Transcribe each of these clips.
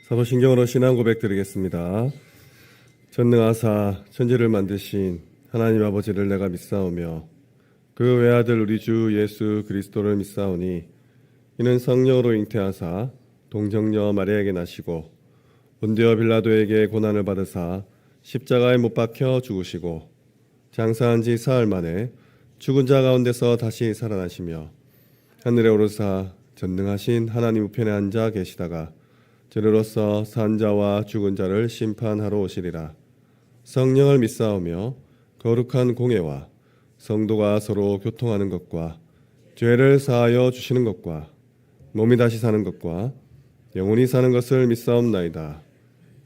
사도신경으로 신앙 고백 드리겠습니다. 전능하사 천지를 만드신 하나님 아버지를 내가 믿사오며 그 외아들 우리 주 예수 그리스도를 믿사오니 이는 성령으로 잉태하사 동정녀 마리아에게 나시고 본디오 빌라도에게 고난을 받으사 십자가에 못 박혀 죽으시고 장사한 지 사흘 만에 죽은 자 가운데서 다시 살아나시며 하늘에 오르사 전능하신 하나님 우편에 앉아 계시다가 저리로서 산 자와 죽은 자를 심판하러 오시리라. 성령을 믿사오며 거룩한 공예와 성도가 서로 교통하는 것과 죄를 사하여 주시는 것과 몸이 다시 사는 것과 영원히 사는 것을 믿사옵나이다.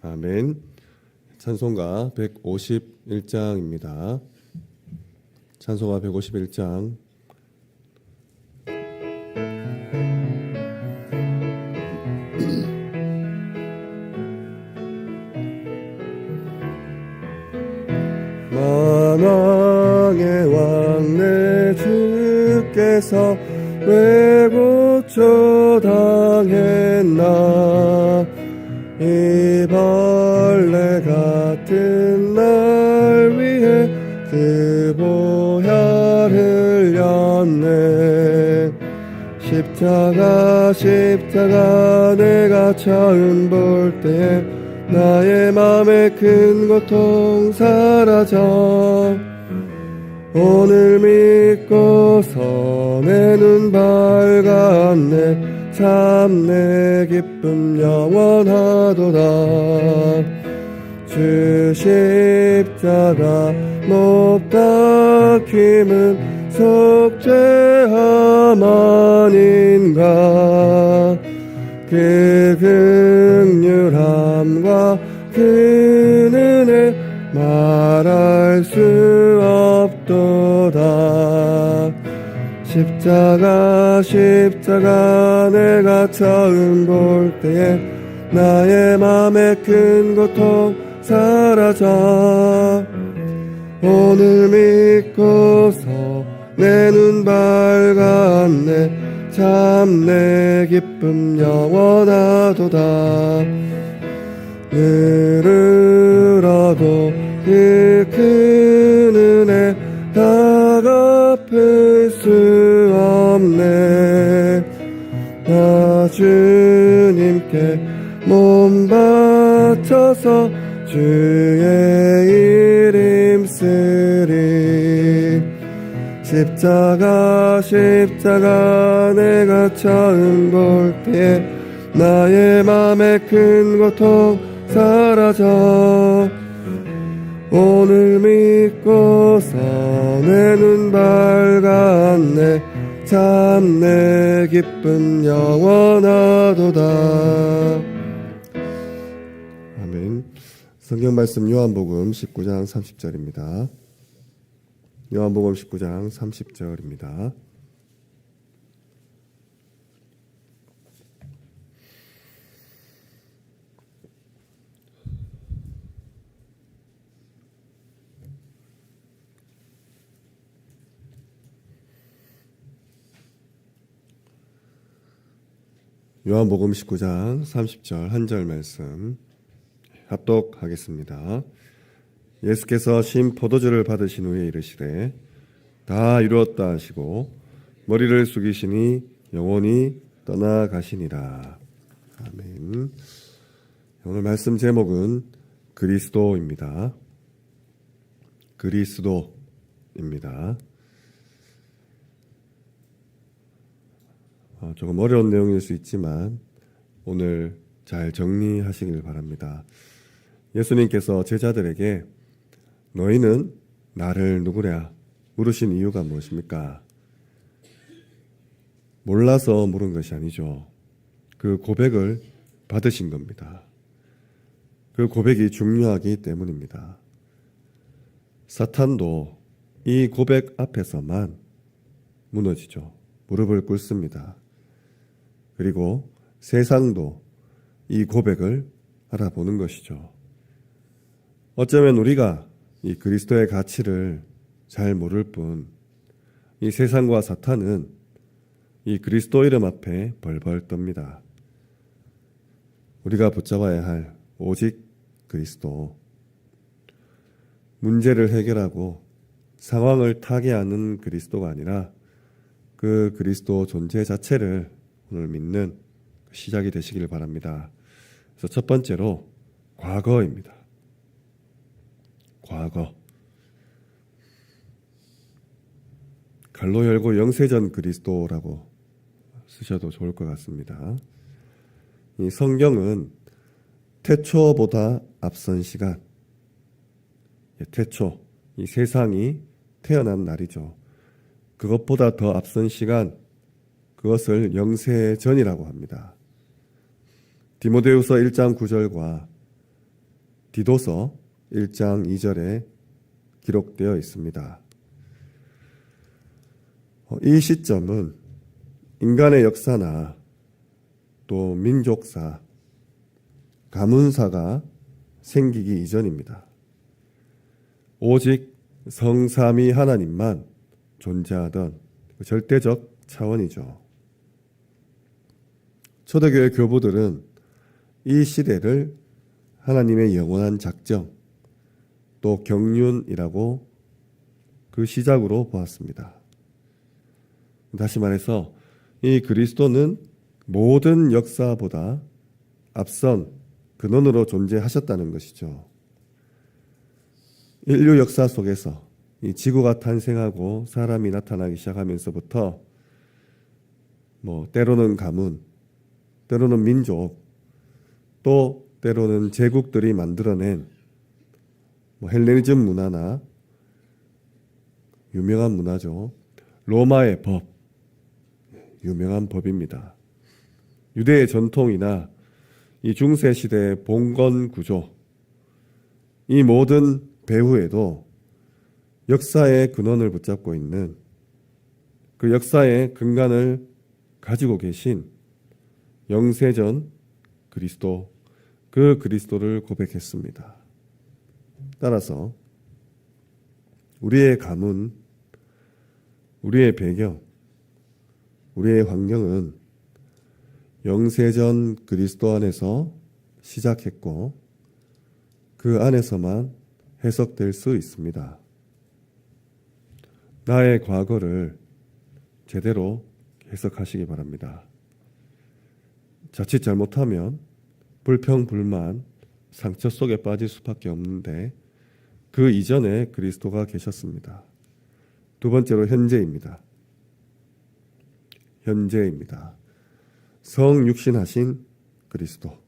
아멘. 찬송가 151장입니다. 찬송가 151장. 만왕의 왕 내 주께서 왜 고쳐 당했나. 이 벌레 같은 날 위해 그 보혈을 흘렸네. 십자가 내가 처음 볼 때에 나의 맘의 큰 고통 사라져. 오늘 믿고서 내 눈 밝았네. 참 내 기쁨 영원하도다. 주 십자가 못 박힘은 속죄함 아닌가. 그 긍휼함과 그 은혜 말할 수 없도다. 십자가 내가 처음 볼 때에 나의 맘의 큰 고통 사라져. 오늘 믿고서 내 눈 밝았네. 참 내 기쁨 영원하도다. 늘으라도 그 큰 은혜 다 갚을 수 없네. 나 주님께 몸 바쳐서 주의 이름 쓰리. 십자가 내가 처음 볼 때에 나의 맘의 큰 고통 사라져. 오늘 믿고서 내 눈 밝았네. 참 내 기쁨 영원하도다. 아멘. 성경 말씀 요한복음 19장 30절입니다. 요한복음 19장 30절입니다. 요한복음 19장 30절 한 절 말씀 합독하겠습니다. 예수께서 신 포도주를 받으신 후에 이르시되 다 이루었다 하시고 머리를 숙이시니 영원히 떠나가시니라. 아멘. 오늘 말씀 제목은 그리스도입니다. 그리스도입니다. 조금 어려운 내용일 수 있지만 오늘 잘 정리하시길 바랍니다. 예수님께서 제자들에게 너희는 나를 누구랴 물으신 이유가 무엇입니까? 몰라서 물은 것이 아니죠. 그 고백을 받으신 겁니다. 그 고백이 중요하기 때문입니다. 사탄도 이 고백 앞에서만 무너지죠. 무릎을 꿇습니다. 그리고 세상도 이 고백을 알아보는 것이죠. 어쩌면 우리가 이 그리스도의 가치를 잘 모를 뿐, 이 세상과 사탄은 이 그리스도 이름 앞에 벌벌 떱니다. 우리가 붙잡아야 할 오직 그리스도. 문제를 해결하고 상황을 타개하는 그리스도가 아니라 그 그리스도 존재 자체를 오늘 믿는 시작이 되시길 바랍니다. 그래서 첫 번째로 과거입니다. 과거. 갈로 열고 영세전 그리스도라고 쓰셔도 좋을 것 같습니다. 이 성경은 태초보다 앞선 시간, 태초, 이 세상이 태어난 날이죠. 그것보다 더 앞선 시간, 그것을 영세전이라고 합니다. 디모데후서 1장 9절과 디도서 1장 2절에 기록되어 있습니다. 이 시점은 인간의 역사나 또 민족사, 가문사가 생기기 이전입니다. 오직 성삼위 하나님만 존재하던 절대적 차원이죠. 초대교회 교부들은 이 시대를 하나님의 영원한 작정, 또 경륜이라고 그 시작으로 보았습니다. 다시 말해서 이 그리스도는 모든 역사보다 앞선 근원으로 존재하셨다는 것이죠. 인류 역사 속에서 이 지구가 탄생하고 사람이 나타나기 시작하면서부터 때로는 가문, 때로는 민족, 또 때로는 제국들이 만들어낸 헬레니즘 문화나 유명한 문화죠. 로마의 법, 유명한 법입니다. 유대의 전통이나 이 중세시대의 봉건 구조, 이 모든 배후에도 역사의 근원을 붙잡고 있는 그 역사의 근간을 가지고 계신 영세전 그리스도, 그 그리스도를 고백했습니다. 따라서 우리의 가문, 우리의 배경, 우리의 환경은 영세전 그리스도 안에서 시작했고 그 안에서만 해석될 수 있습니다. 나의 과거를 제대로 해석하시기 바랍니다. 자칫 잘못하면 불평, 불만, 상처 속에 빠질 수밖에 없는데 그 이전에 그리스도가 계셨습니다. 두 번째로 현재입니다. 현재입니다. 성육신하신 그리스도.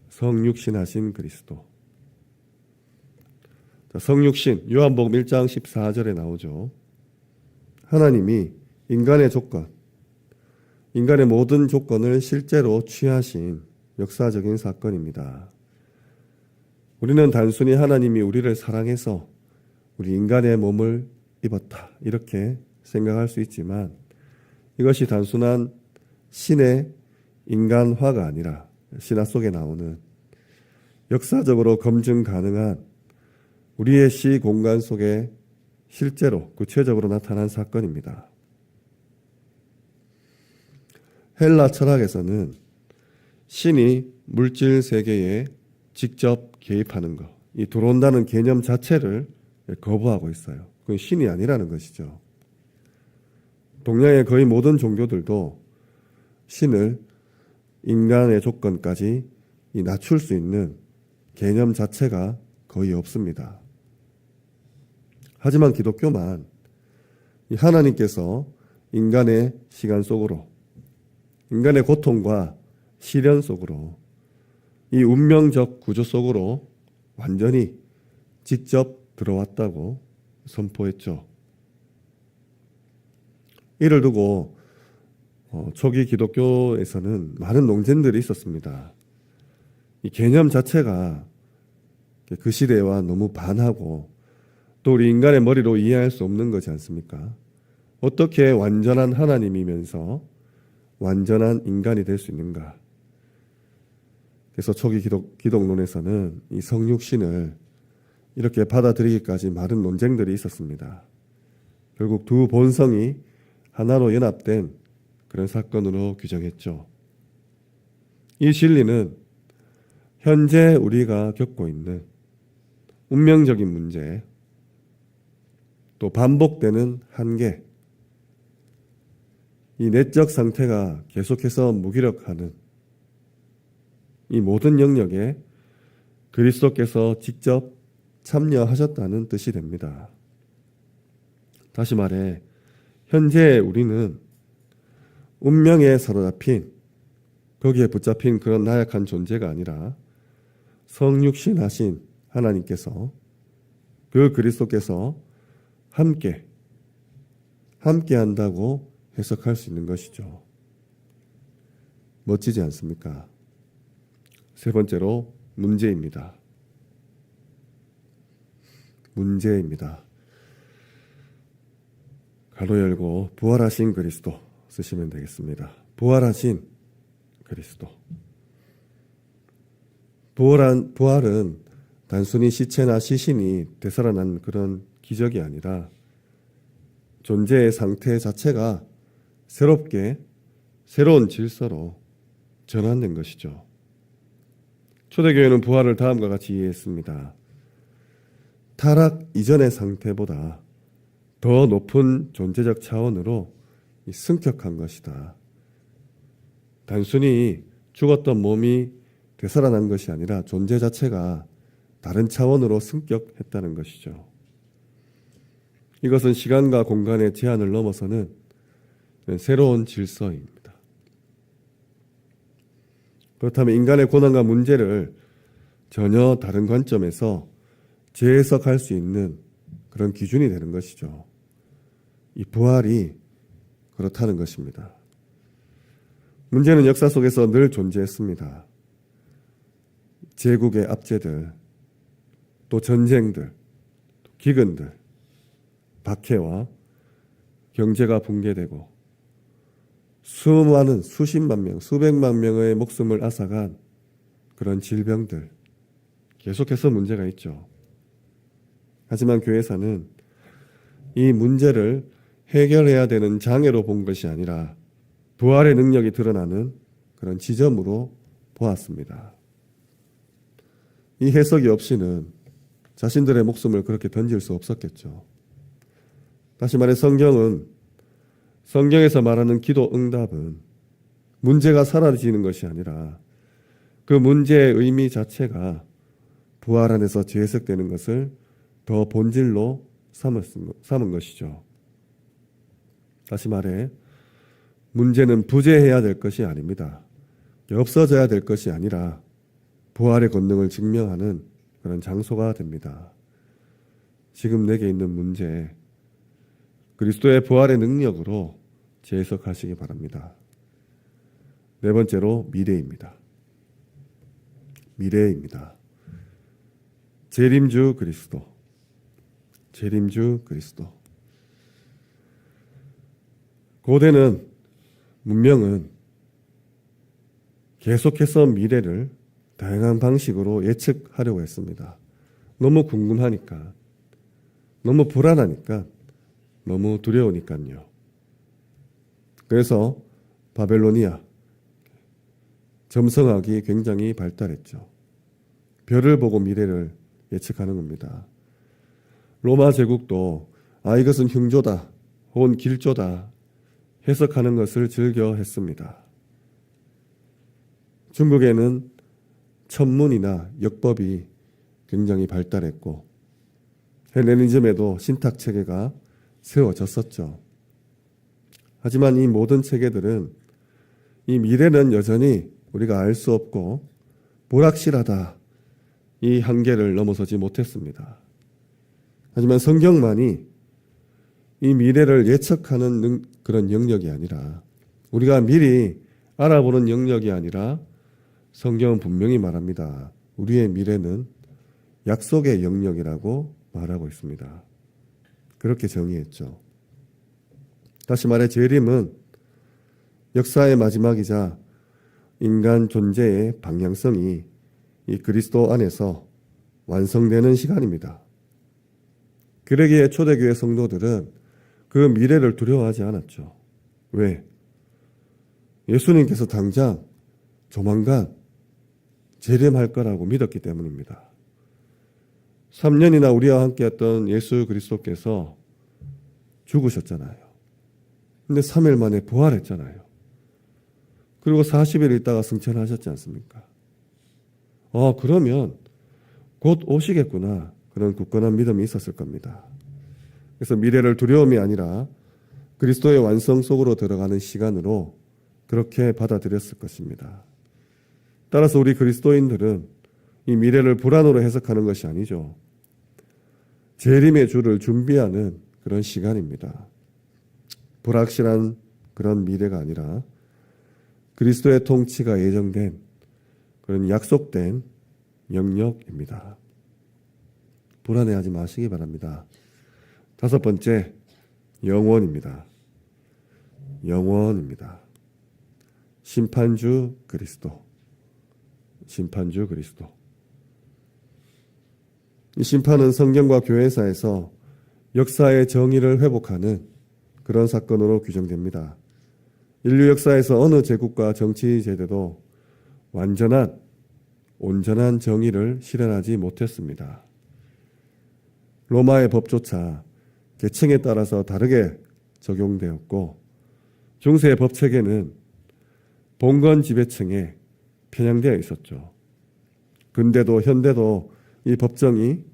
성육신하신 그리스도. 성육신, 요한복음 1장 14절에 나오죠. 하나님이 인간의 조건, 인간의 모든 조건을 실제로 취하신 역사적인 사건입니다. 우리는 단순히 하나님이 우리를 사랑해서 우리 인간의 몸을 입었다, 이렇게 생각할 수 있지만 이것이 단순한 신의 인간화가 아니라 신화 속에 나오는 역사적으로 검증 가능한 우리의 시 공간 속에 실제로 구체적으로 나타난 사건입니다. 헬라 철학에서는 신이 물질 세계에 직접 개입하는 것, 이 들어온다는 개념 자체를 거부하고 있어요. 그건 신이 아니라는 것이죠. 동양의 거의 모든 종교들도 신을 인간의 조건까지 낮출 수 있는 개념 자체가 거의 없습니다. 하지만 기독교만 하나님께서 인간의 시간 속으로, 인간의 고통과 시련 속으로, 이 운명적 구조 속으로 완전히 직접 들어왔다고 선포했죠. 이를 두고 초기 기독교에서는 많은 논쟁들이 있었습니다. 이 개념 자체가 그 시대와 너무 반하고 또 우리 인간의 머리로 이해할 수 없는 거지 않습니까? 어떻게 완전한 하나님이면서 완전한 인간이 될 수 있는가? 그래서 초기 기독론에서는 이 성육신을 이렇게 받아들이기까지 많은 논쟁들이 있었습니다. 결국 두 본성이 하나로 연합된 그런 사건으로 규정했죠. 이 진리는 현재 우리가 겪고 있는 운명적인 문제, 또 반복되는 한계, 이 내적 상태가 계속해서 무기력하는 이 모든 영역에 그리스도께서 직접 참여하셨다는 뜻이 됩니다. 다시 말해, 현재 우리는 운명에 사로잡힌, 거기에 붙잡힌 그런 나약한 존재가 아니라 성육신하신 하나님께서, 그 그리스도께서 함께 한다고 해석할 수 있는 것이죠. 멋지지 않습니까? 세 번째로 문제입니다. 가로 열고 부활하신 그리스도 쓰시면 되겠습니다. 부활하신 그리스도. 부활은 단순히 시체나 시신이 되살아난 그런 기적이 아니라 존재의 상태 자체가 새롭게 새로운 질서로 전환된 것이죠. 초대교회는 부활을 다음과 같이 이해했습니다. 타락 이전의 상태보다 더 높은 존재적 차원으로 승격한 것이다. 단순히 죽었던 몸이 되살아난 것이 아니라 존재 자체가 다른 차원으로 승격했다는 것이죠. 이것은 시간과 공간의 제한을 넘어서는 새로운 질서입니다. 그렇다면 인간의 고난과 문제를 전혀 다른 관점에서 재해석할 수 있는 그런 기준이 되는 것이죠. 이 부활이 그렇다는 것입니다. 문제는 역사 속에서 늘 존재했습니다. 제국의 압제들, 또 전쟁들, 기근들, 박해와 경제가 붕괴되고 수많은 수십만 명, 수백만 명의 목숨을 앗아간 그런 질병들, 계속해서 문제가 있죠. 하지만 교회사는 이 문제를 해결해야 되는 장애로 본 것이 아니라 부활의 능력이 드러나는 그런 지점으로 보았습니다. 이 해석이 없이는 자신들의 목숨을 그렇게 던질 수 없었겠죠. 다시 말해 성경에서 말하는 기도 응답은 문제가 사라지는 것이 아니라 그 문제의 의미 자체가 부활 안에서 재해석되는 것을 더 본질로 삼은 것이죠. 다시 말해 문제는 부재해야 될 것이 아닙니다. 없어져야 될 것이 아니라 부활의 권능을 증명하는 그런 장소가 됩니다. 지금 내게 있는 문제, 그리스도의 부활의 능력으로 재해석하시기 바랍니다. 네 번째로 미래입니다. 재림주 그리스도. 고대는, 문명은 계속해서 미래를 다양한 방식으로 예측하려고 했습니다. 너무 궁금하니까, 너무 불안하니까, 너무 두려우니까요. 그래서 바벨로니아, 점성학이 굉장히 발달했죠. 별을 보고 미래를 예측하는 겁니다. 로마 제국도 이것은 흉조다, 혹은 길조다 해석하는 것을 즐겨 했습니다. 중국에는 천문이나 역법이 굉장히 발달했고 헬레니즘에도 신탁 체계가 세워졌었죠. 하지만 이 모든 체계들은 이 미래는 여전히 우리가 알 수 없고 불확실하다, 이 한계를 넘어서지 못했습니다. 하지만 성경만이 이 미래를 예측하는 그런 영역이 아니라, 우리가 미리 알아보는 영역이 아니라 성경은 분명히 말합니다. 우리의 미래는 약속의 영역이라고 말하고 있습니다. 그렇게 정의했죠. 다시 말해 재림은 역사의 마지막이자 인간 존재의 방향성이 이 그리스도 안에서 완성되는 시간입니다. 그러기에 초대교회 성도들은 그 미래를 두려워하지 않았죠. 왜? 예수님께서 당장 조만간 재림할 거라고 믿었기 때문입니다. 3년이나 우리와 함께했던 예수 그리스도께서 죽으셨잖아요. 근데 3일 만에 부활했잖아요. 그리고 40일 있다가 승천하셨지 않습니까? 그러면 곧 오시겠구나. 그런 굳건한 믿음이 있었을 겁니다. 그래서 미래를 두려움이 아니라 그리스도의 완성 속으로 들어가는 시간으로 그렇게 받아들였을 것입니다. 따라서 우리 그리스도인들은 이 미래를 불안으로 해석하는 것이 아니죠. 재림의 주를 준비하는 그런 시간입니다. 불확실한 그런 미래가 아니라 그리스도의 통치가 예정된 그런 약속된 영역입니다. 불안해하지 마시기 바랍니다. 5번째, 영원입니다. 영원입니다. 심판주 그리스도. 심판주 그리스도. 이 심판은 성경과 교회사에서 역사의 정의를 회복하는 그런 사건으로 규정됩니다. 인류 역사에서 어느 제국과 정치 제도도 온전한 정의를 실현하지 못했습니다. 로마의 법조차 계층에 따라서 다르게 적용되었고, 중세의 법체계는 봉건 지배층에 편향되어 있었죠. 근대도 현대도 이 법정이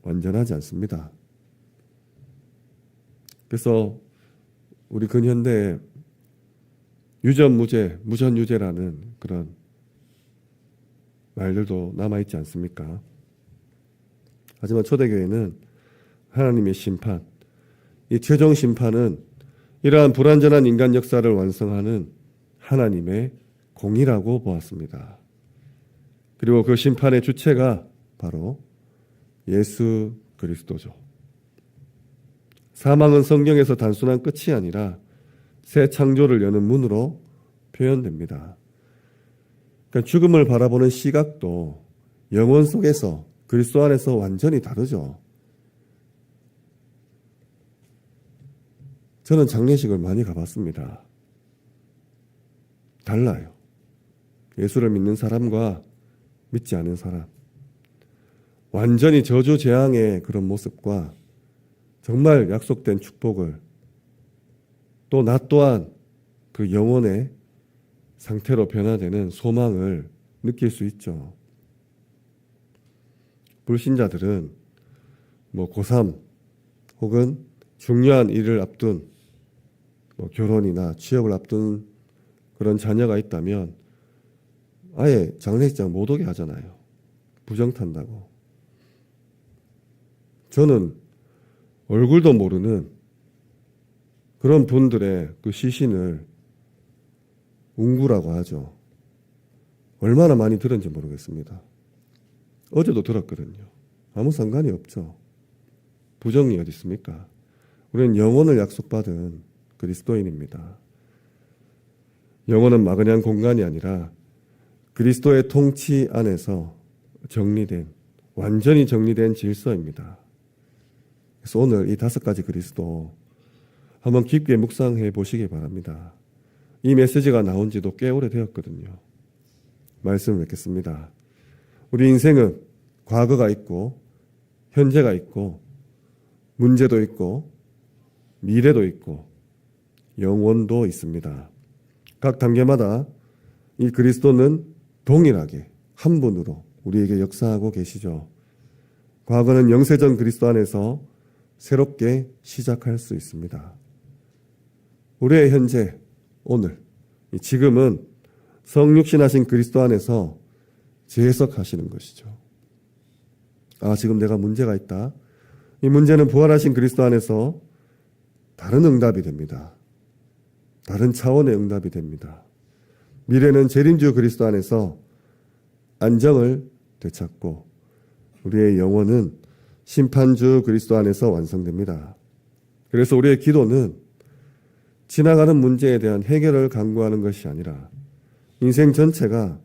완전하지 않습니다. 그래서 우리 근현대에 유전무죄, 무전유죄라는 그런 말들도 남아있지 않습니까? 하지만 초대교회는 하나님의 심판, 이 최종 심판은 이러한 불완전한 인간 역사를 완성하는 하나님의 공이라고 보았습니다. 그리고 그 심판의 주체가 바로 예수 그리스도죠. 사망은 성경에서 단순한 끝이 아니라 새 창조를 여는 문으로 표현됩니다. 그러니까 죽음을 바라보는 시각도 영혼 속에서 그리스도 안에서 완전히 다르죠. 저는 장례식을 많이 가봤습니다. 달라요. 예수를 믿는 사람과 믿지 않은 사람. 완전히 저주재앙의 그런 모습과 정말 약속된 축복을, 또 나 또한 그 영혼의 상태로 변화되는 소망을 느낄 수 있죠. 불신자들은 고3 혹은 중요한 일을 앞둔 결혼이나 취업을 앞둔 그런 자녀가 있다면 아예 장례식장 못 오게 하잖아요. 부정탄다고. 저는 얼굴도 모르는 그런 분들의 그 시신을 운구라고 하죠. 얼마나 많이 들은지 모르겠습니다. 어제도 들었거든요. 아무 상관이 없죠. 부정이 어디 있습니까? 우리는 영혼을 약속받은 그리스도인입니다. 영혼은 막연한 공간이 아니라 그리스도의 통치 안에서 완전히 정리된 질서입니다. 그래서 오늘 이 5가지 그리스도 한번 깊게 묵상해 보시기 바랍니다. 이 메시지가 나온 지도 꽤 오래되었거든요. 말씀을 맺겠습니다. 우리 인생은 과거가 있고 현재가 있고 문제도 있고 미래도 있고 영원도 있습니다. 각 단계마다 이 그리스도는 동일하게 한 분으로 우리에게 역사하고 계시죠. 과거는 영세전 그리스도 안에서 새롭게 시작할 수 있습니다. 우리의 현재, 오늘, 지금은 성육신하신 그리스도 안에서 재해석하시는 것이죠. 지금 내가 문제가 있다. 이 문제는 부활하신 그리스도 안에서 다른 응답이 됩니다. 다른 차원의 응답이 됩니다. 미래는 재림주 그리스도 안에서 안정을 되찾고 우리의 영혼은 심판주 그리스도 안에서 완성됩니다. 그래서 우리의 기도는 지나가는 문제에 대한 해결을 강구하는 것이 아니라 인생 전체가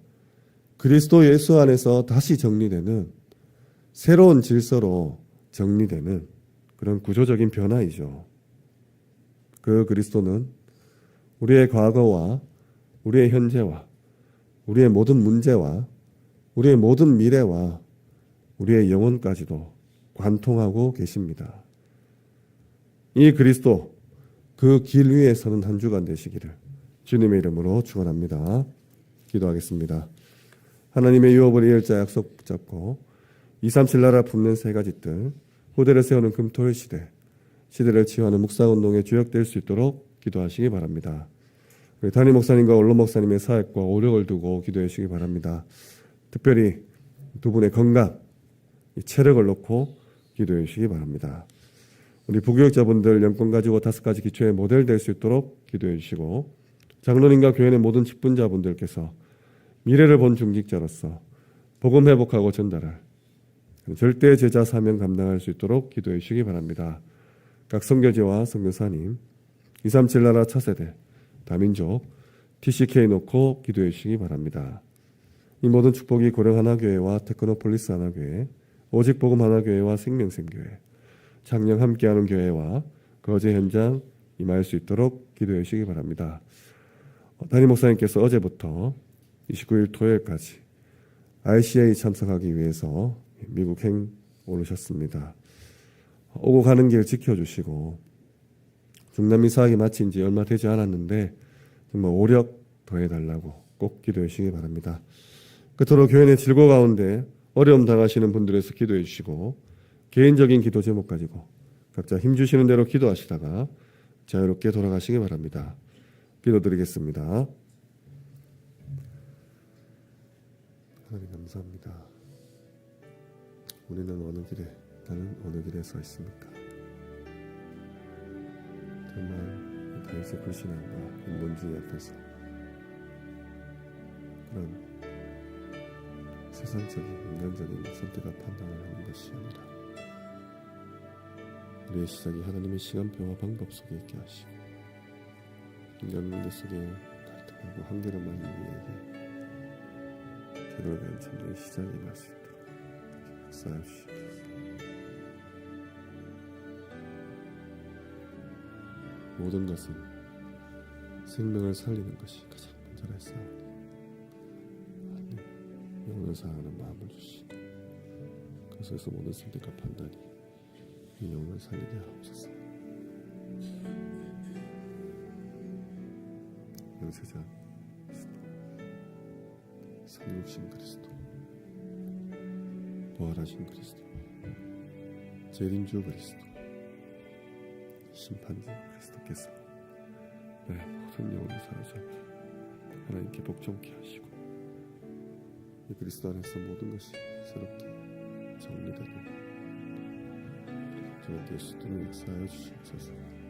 그리스도 예수 안에서 다시 정리되는 새로운 질서로 정리되는 그런 구조적인 변화이죠. 그 그리스도는 우리의 과거와 우리의 현재와 우리의 모든 문제와 우리의 모든 미래와 우리의 영혼까지도 관통하고 계십니다. 이 그리스도 그 길 위에 서는 한 주간 되시기를 주님의 이름으로 축원합니다. 기도하겠습니다. 하나님의 유업을 이을 자 약속 붙잡고 237 나라 품는 세 가지 뜰 후대를 세우는 금토일 시대를 치유하는 묵상운동의 주역될 수 있도록 기도하시기 바랍니다. 담임 목사님과 원로 목사님의 사역과 오력을 두고 기도해 주시기 바랍니다. 특별히 두 분의 건강, 체력을 놓고 기도해 주시기 바랍니다. 우리 부교육자분들 연권 가지고 5가지 기초의 모델 될 수 있도록 기도해 주시고 장로님과 교회 의 모든 직분자분들께서 미래를 본 중직자로서 복음 회복하고 전달할 절대 제자 사명 감당할 수 있도록 기도해 주시기 바랍니다. 각 선교지와 선교사님, 237 나라 차세대, 다민족, TCK 놓고 기도해 주시기 바랍니다. 이 모든 축복이 고령 하나교회와 테크노폴리스 하나교회, 오직 복음 하나교회와 생명생교회, 창녕 함께하는 교회와 거제 현장 임할 수 있도록 기도해 주시기 바랍니다. 담임 목사님께서 어제부터 29일 토요일까지 RCA 참석하기 위해서 미국행 오르셨습니다. 오고 가는 길 지켜주시고 중남미 사역이 마친 지 얼마 되지 않았는데 정말 오력 더해달라고 꼭 기도해 주시기 바랍니다. 끝으로 교회 내 질고 가운데 어려움 당하시는 분들에서 기도해 주시고 개인적인 기도 제목 가지고 각자 힘주시는 대로 기도하시다가 자유롭게 돌아가시기 바랍니다. 기도드리겠습니다. 하나님 감사합니다. 나는 어느 길에 서 있습니까? 정말 다윗의 불신앙과 인본주의 앞에서 그런 세상적인 인간적인 선택과 판단을 하는 것이 아니라 우리의 시작이 하나님의 시간표와 방법 속에 있게 하시고 인간 문제 속에 갈등하고 한계를 많은 우리에게 그로 대한 참된 시작이 날 수 있도록 역사해 주시옵소서. 모든 것은 생명을 살리는 것이 가장 먼저라 했사오니 하나님 영혼을 사랑하는 마음을 주시니 그것에서 모든 선택과 판단이 이 영혼을 살리게 하옵소서. 영세자 그리스도, 성육신 그리스도, 부활하신 그리스도, 재림주 그리스도, 심판주 그리스도께서 내 모든 영혼을 사로잡고 하나님께 복종케 하시고 이 그리스도 안에서 모든 것이 새롭게 정리되고 저에게 수도를 역사하여 주시옵소서.